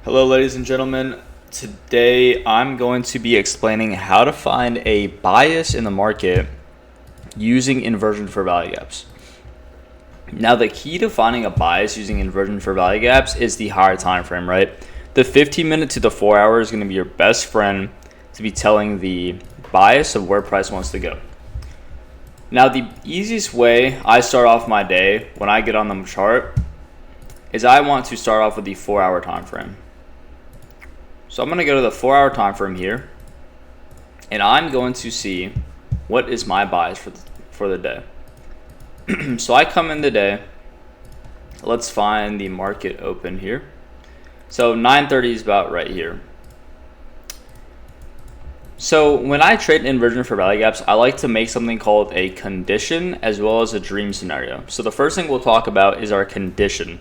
Hello, ladies and gentlemen. Today I'm going to be explaining how to find a bias in the market using inversion for value gaps. Now, the key to finding a bias using inversion for value gaps is the higher time frame, right? The 15-minute to the 4-hour is going to be your best friend to be telling the bias of where price wants to go. Now, the easiest way I start off my day when I get on the chart is I want to start off with the 4-hour time frame. So I'm going to go to the 4-hour time frame here, and I'm going to see what is my bias for the day. So I come in the day. Let's find the market open here. So 9:30 is about right here. So when I trade inversion for value gaps, I like to make something called a condition as well as a dream scenario. So the first thing we'll talk about is our condition.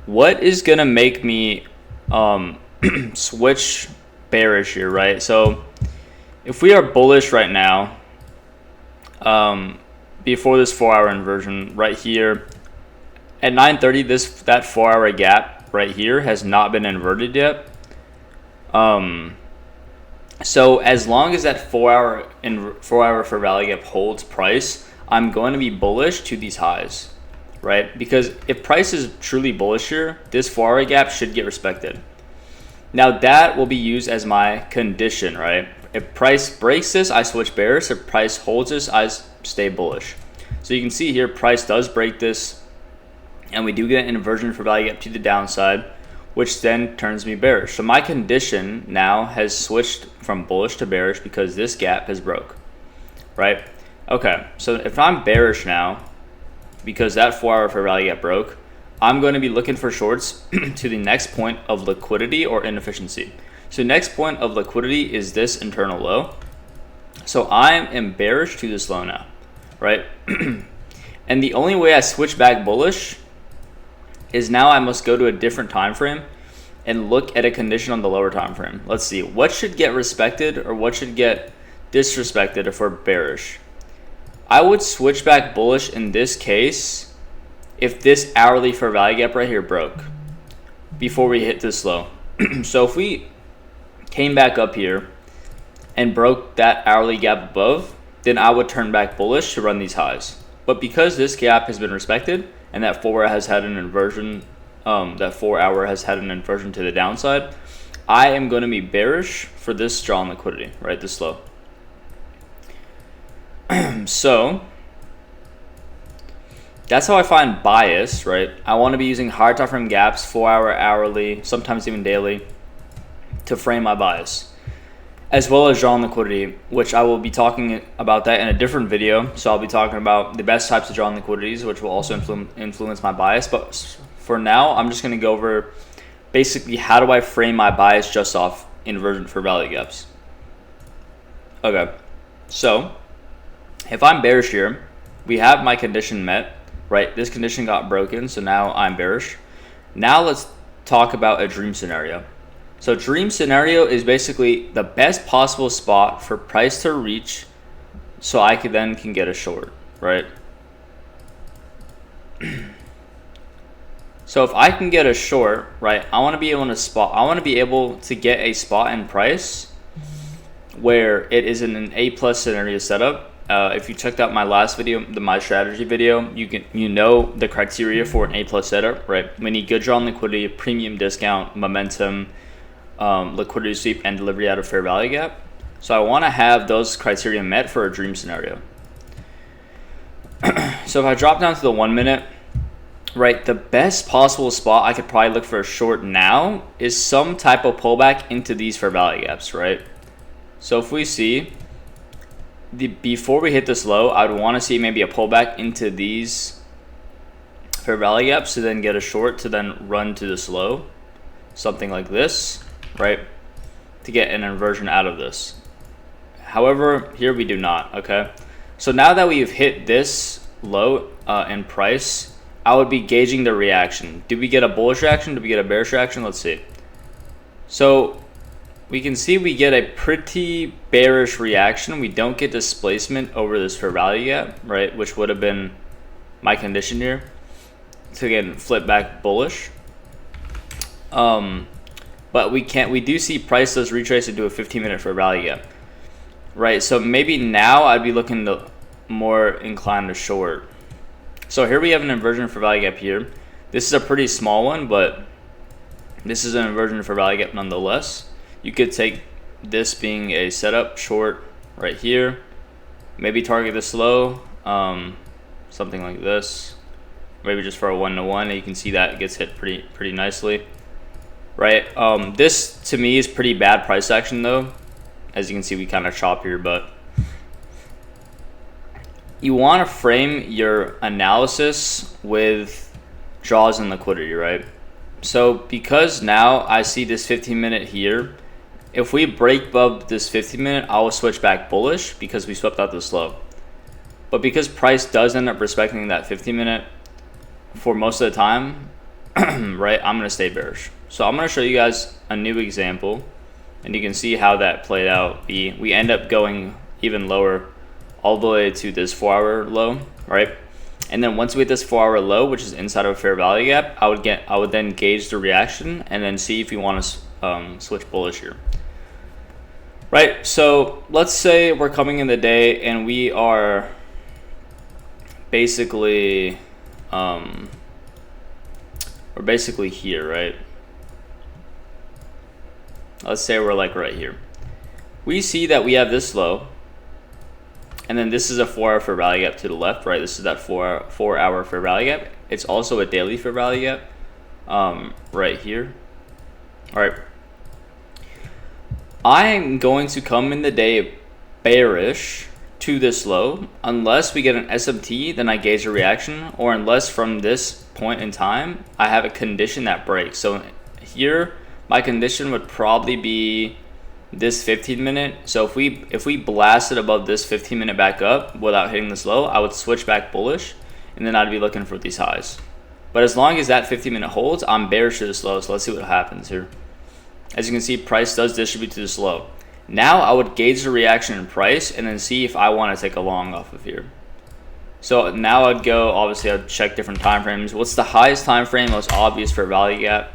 What is going to make me switch bearish here, right? So if we are bullish right now, before this 4-hour inversion right here at 9:30, that 4-hour gap right here has not been inverted yet. So as long as that 4-hour for value gap holds price, I'm going to be bullish to these highs, right? Because if price is truly bullish here, this 4-hour gap should get respected. Now that will be used as my condition, right? If price breaks this, I switch bearish. If price holds this, I stay bullish. So you can see here, price does break this, and we do get an inversion for value gap to the downside, which then turns me bearish. So my condition now has switched from bullish to bearish because this gap has broke, right? Okay, so if I'm bearish now, because that 4-hour for value gap broke, I'm going to be looking for shorts to the next point of liquidity or inefficiency. So next point of liquidity is this internal low. So I am bearish to this low now, right? And the only way I switch back bullish is now I must go to a different time frame and look at a condition on the lower time frame. Let's see, what should get respected or what should get disrespected if we're bearish? I would switch back bullish in this case if this hourly for value gap right here broke before we hit this low. So if we came back up here and broke that hourly gap above, then I would turn back bullish to run these highs. But because this gap has been respected and that 4-hour has had an inversion, to the downside, I am going to be bearish for this strong liquidity, right? This low. So that's how I find bias, right? I want to be using higher time frame gaps, 4-hour, hourly, sometimes even daily, to frame my bias, as well as drawn liquidity, which I will be talking about that in a different video. So I'll be talking about the best types of drawn liquidities, which will also influence my bias. But for now, I'm just going to go over basically how do I frame my bias just off inversion for value gaps. Okay, so if I'm bearish here, we have my condition met. Right, this condition got broken, so now I'm bearish. Now let's talk about a dream scenario. So dream scenario is basically the best possible spot for price to reach so I can get a short, right? So if I can get a short, right, I want to be able to get a spot in price where it is in an A+ scenario setup. If you checked out my last video, my strategy video, you know the criteria for an A+ setup, right? We need good drawn liquidity, premium discount, momentum, liquidity sweep, and delivery out of fair value gap. So I want to have those criteria met for a dream scenario. So if I drop down to the 1 minute, right, the best possible spot I could probably look for a short now is some type of pullback into these fair value gaps, right? So if we see before we hit this low, I would want to see maybe a pullback into these fair value gaps to then get a short to then run to this low, something like this, right, to get an inversion out of this. However, here we do not, okay? So now that we've hit this low in price, I would be gauging the reaction. Did we get a bullish reaction? Did we get a bearish reaction? Let's see. So we can see we get a pretty bearish reaction. We don't get displacement over this fair value gap, right, which would have been my condition here to again flip back bullish. But but we do see price does retrace into a 15-minute fair value gap, right? So maybe now I'd be looking to more inclined to short. So here we have an inversion for value gap here. This is a pretty small one, but this is an inversion for value gap nonetheless. You could take this being a setup short right here, maybe target this low, something like this, maybe just for a 1-to-1. You can see that it gets hit pretty nicely, right? This to me is pretty bad price action though. As you can see, we kind of chop here, but you want to frame your analysis with draws and liquidity, right? So because now I see this 15-minute here, if we break above this 15-minute, I will switch back bullish because we swept out this low. But because price does end up respecting that 15-minute for most of the time, right, I'm going to stay bearish. So I'm going to show you guys a new example, and you can see how that played out. We end up going even lower all the way to this 4-hour low, right? And then once we hit this 4-hour low, which is inside of a fair value gap, I would then gauge the reaction and then see if we want to switch bullish here, right? So let's say we're coming in the day and we are basically here, right? Let's say we're like right here. We see that we have this low, and then this is a 4-hour fair value gap to the left, right? This is that 4-hour fair value gap. It's also a daily fair value gap right here. All right. I'm going to come in the day bearish to this low unless we get an SMT, then I gauge a reaction, or unless from this point in time I have a condition that breaks. So here my condition would probably be this 15-minute. So if we blasted above this 15-minute back up without hitting this low, I would switch back bullish, and then I'd be looking for these highs. But as long as that 15-minute holds, I'm bearish to this low. So let's see what happens here. As you can see, price does distribute to this low. Now I would gauge the reaction in price and then see if I want to take a long off of here. So now I'd go, obviously I'd check different time frames. What's the highest time frame, most obvious for value gap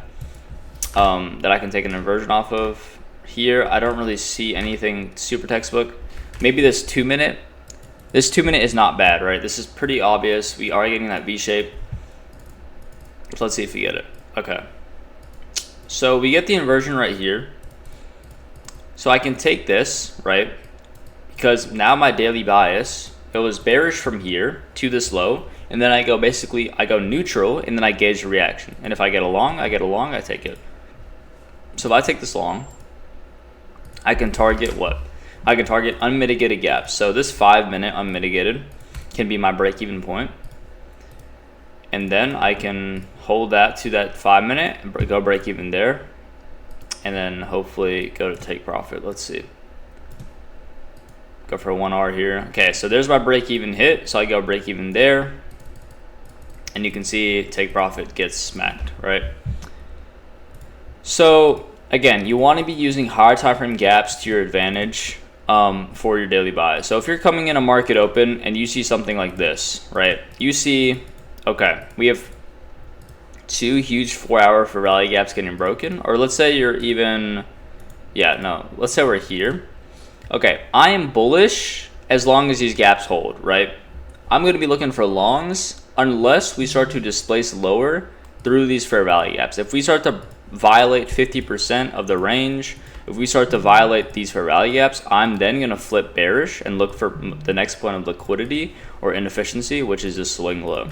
that I can take an inversion off of? Here I don't really see anything super textbook. Maybe this 2-minute. This 2-minute is not bad, right? This is pretty obvious. We are getting that V shape. So let's see if we get it. Okay. So we get the inversion right here. So I can take this, right? Because now my daily bias, it was bearish from here to this low, and then I go neutral, and then I gauge the reaction. And if I get a long, I take it. So if I take this long, I can target what? I can target unmitigated gaps. So this 5-minute unmitigated can be my break-even point. And then I can hold that to that 5-minute and go break even there. And then hopefully go to take profit. Let's see. Go for a 1 hour here. Okay, so there's my break even hit. So I go break even there. And you can see take profit gets smacked, right? So again, you want to be using higher time frame gaps to your advantage for your daily buy. So if you're coming in a market open and you see something like this, right? You see, okay, we have 2 huge 4-hour for rally gaps getting broken. Or let's say you're even, let's say we're here. Okay, I am bullish as long as these gaps hold, right? I'm going to be looking for longs unless we start to displace lower through these fair value gaps. If we start to violate 50% of the range, if we start to violate these fair value gaps, I'm then going to flip bearish and look for the next point of liquidity or inefficiency, which is a swing low,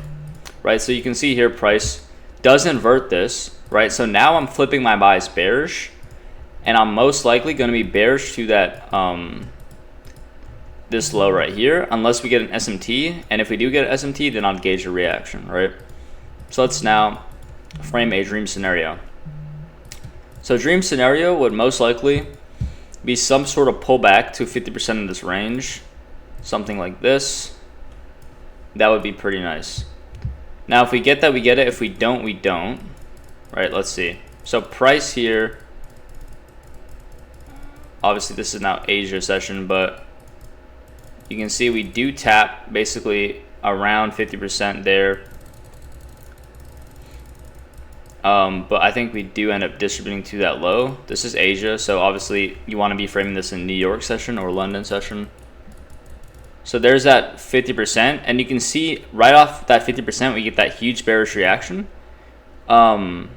right? So you can see here price does invert this, right? So now I'm flipping my bias bearish, and I'm most likely going to be bearish to that this low right here unless we get an SMT. And if we do get an SMT, then I'll gauge a reaction, right? So let's now frame a dream scenario. So dream scenario would most likely be some sort of pullback to 50% of this range, something like this. That would be pretty nice. Now if we get that, we get it. If we don't, we don't, right? Let's see. So price here, obviously this is now Asia session, but you can see we do tap basically around 50% there. But I think we do end up distributing to that low. This is Asia, so obviously you want to be framing this in New York session or London session. So there's that 50%, and you can see right off that 50% we get that huge bearish reaction. And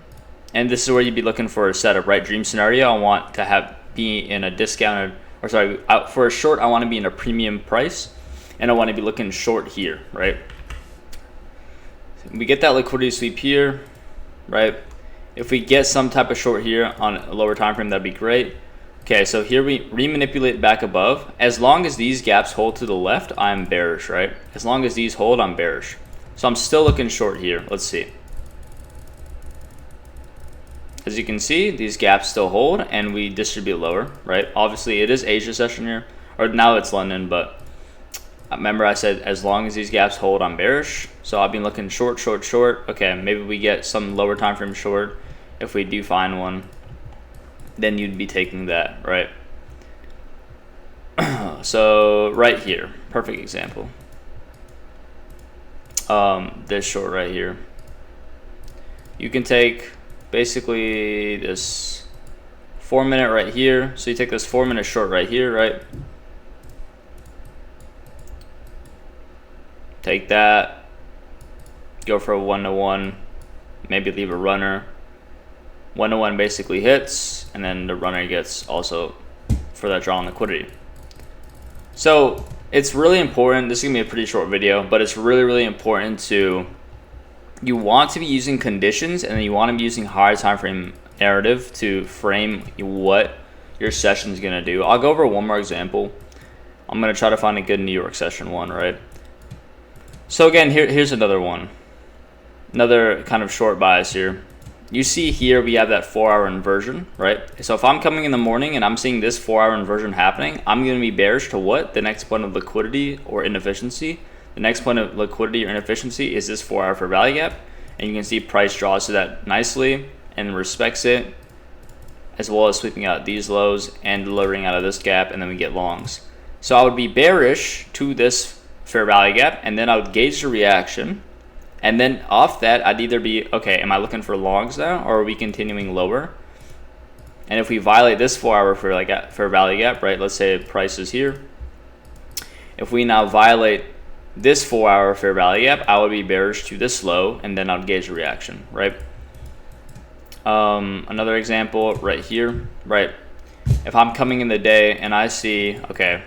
this is where you'd be looking for a setup, right? Dream scenario, I want to be in a discounted, or sorry, for a short, I want to be in a premium price, and I want to be looking short here, right? We get that liquidity sweep here, right? If we get some type of short here on a lower time frame, that'd be great. Okay, so here we remanipulate back above. As long as these gaps hold to the left, I'm bearish, right? As long as these hold, I'm bearish. So I'm still looking short here. Let's see. As you can see, these gaps still hold and we distribute lower, right? Obviously it is Asia session here, or now it's London, but remember I said as long as these gaps hold, I'm bearish. So I've been looking short, short, short. Okay, maybe we get some lower time frame short. If we do find one, then you'd be taking that, right? So right here, perfect example. This short right here. You can take basically this 4 minute right here. So you take this 4 minute short right here, right? Take that, go for a 1-to-1, maybe leave a runner. 1-to-1 basically hits, and then the runner gets also for that draw on liquidity. So it's really important. This is gonna be a pretty short video, but it's really, really important you want to be using conditions, and then you want to be using higher time frame narrative to frame what your session is gonna do. I'll go over one more example. I'm gonna try to find a good New York session one, right? So again, here's another one, another kind of short bias here. You see here we have that 4-hour inversion, right? So if I'm coming in the morning and I'm seeing this 4-hour inversion happening, I'm going to be bearish to what? The next point of liquidity or inefficiency. The next point of liquidity or inefficiency is this 4-hour fair value gap. And you can see price draws to that nicely and respects it, as well as sweeping out these lows and delivering out of this gap, and then we get longs. So I would be bearish to this fair value gap, and then I would gauge the reaction. And then off that, I'd either be, okay, am I looking for longs now, or are we continuing lower? And if we violate this 4-hour fair value gap, right, let's say price is here. If we now violate this 4-hour fair value gap, I would be bearish to this low, and then I'd gauge the reaction, right? Another example right here, right? If I'm coming in the day and I see, okay,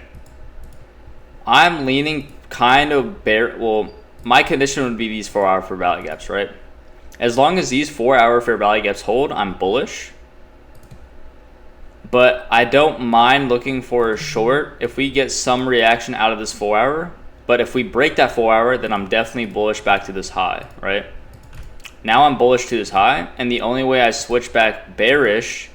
I'm leaning kind of well, my condition would be these 4-hour fair value gaps, right? As long as these 4-hour fair value gaps hold, I'm bullish. But I don't mind looking for a short if we get some reaction out of this 4-hour. But if we break that 4-hour, then I'm definitely bullish back to this high, right? Now I'm bullish to this high, and the only way I switch back bearish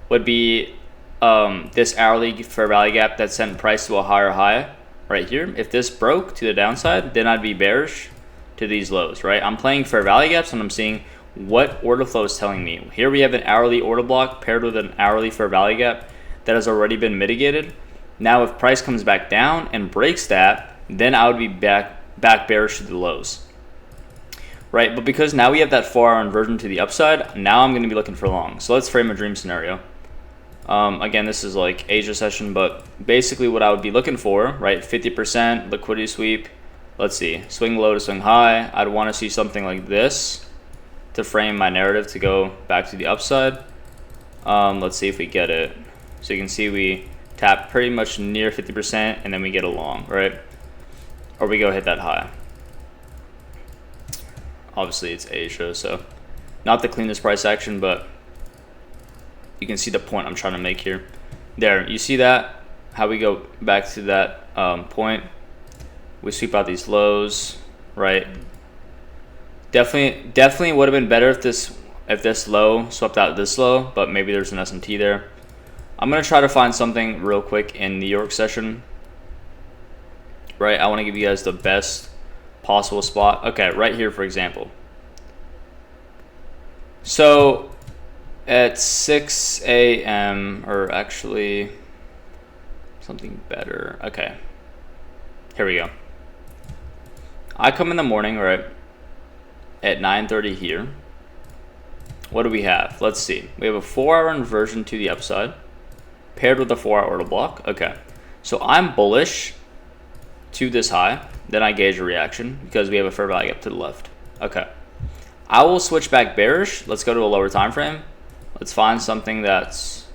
would be this hourly fair value gap that sent price to a higher high. Right here, if this broke to the downside, then I'd be bearish to these lows, right? I'm playing fair value gaps and I'm seeing what order flow is telling me. Here we have an hourly order block paired with an hourly fair value gap that has already been mitigated. Now if price comes back down and breaks that, then I would be back bearish to the lows, right? But because now we have that 4-hour inversion to the upside, now I'm going to be looking for long. So let's frame a dream scenario. Again, this is like Asia session, but basically what I would be looking for, right? 50% liquidity sweep. Let's see, swing low to swing high. I'd want to see something like this to frame my narrative to go back to the upside. Let's see if we get it. So you can see we tap pretty much near 50% and then we get a long, right? Or we go hit that high. Obviously it's Asia, so not the cleanest price action, but you can see the point I'm trying to make here. There, you see that? How we go back to that point. We sweep out these lows, right? Definitely would have been better if this low swept out this low, but maybe there's an SMT there. I'm gonna try to find something real quick in New York session. Right, I want to give you guys the best possible spot. Okay, right here, for example. So at 6 a.m. or actually something better. Okay, here we go. I come in the morning, right, at 9:30 here. what do we have? Let's see. We have a 4-hour inversion to the upside paired with a 4-hour order block. Okay, so I'm bullish to this high. Then I gauge a reaction because we have a fair value gap to the left. Okay, I will switch back bearish. Let's go to a lower time frame. Let's find something that's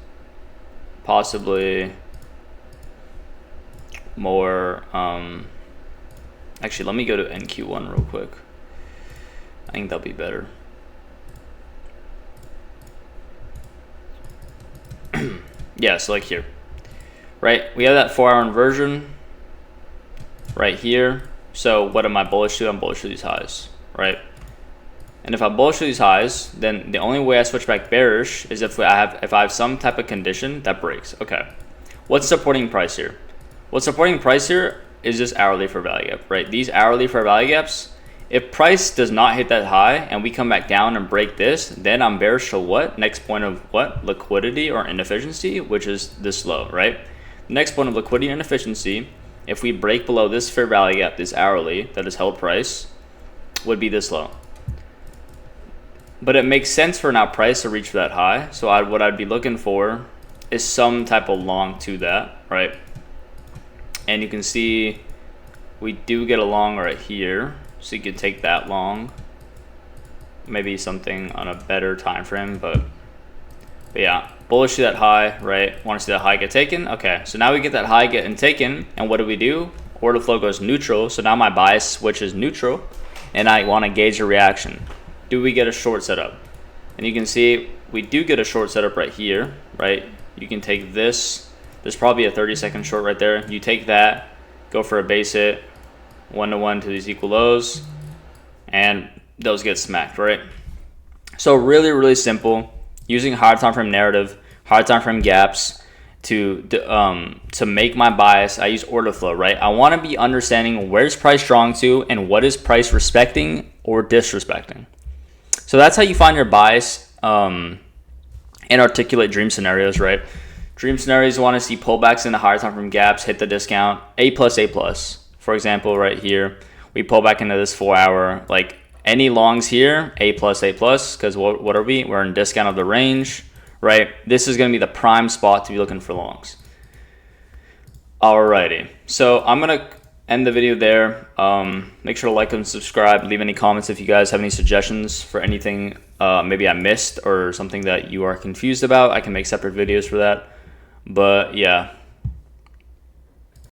possibly more actually, let me go to NQ1 real quick. I think that'll be better. Yeah, so like here, right? We have that 4-hour inversion right here. So what am I bullish to? I'm bullish to these highs, right? And if I'm bullish to these highs, then the only way I switch back bearish is if I have some type of condition that breaks. Okay, what's supporting price here? What's supporting price here is this hourly fair value gap, right? These hourly fair value gaps, if price does not hit that high and we come back down and break this, then I'm bearish to what? Next point of what? Liquidity or inefficiency, which is this low, right? Next point of liquidity and inefficiency, if we break below this fair value gap, this hourly that is held price, would be this low. But it makes sense for now price to reach for that high. So what I'd be looking for is some type of long to that, right? And you can see we do get a long right here. So you could take that long, maybe something on a better time frame, but yeah, bullish to that high, right? Want to see that high get taken? Okay, so now we get that high getting taken, and what do? Order flow goes neutral, so now my bias switches neutral, and I want to gauge a reaction. Do we get a short setup? And you can see we do get a short setup right here, right? You can take this. There's probably a 30-second short right there. You take that, go for a base hit, 1-to-1 to these equal lows, and those get smacked, right? So really, really simple. Using higher time frame narrative, higher time frame gaps to make my bias. I use order flow, right? I want to be understanding where's price strong to and what is price respecting or disrespecting. So that's how you find your bias and articulate dream scenarios, right? Dream scenarios, you want to see pullbacks in the higher time frame gaps, hit the discount, A+. For example, right here, we pull back into this 4-hour, like any longs here, A+, because what are we? We're in discount of the range, right? This is going to be the prime spot to be looking for longs. Alrighty, so I'm going to end the video there. Make sure to like and subscribe. Leave any comments if you guys have any suggestions for anything maybe I missed or something that you are confused about. I can make separate videos for that. But yeah,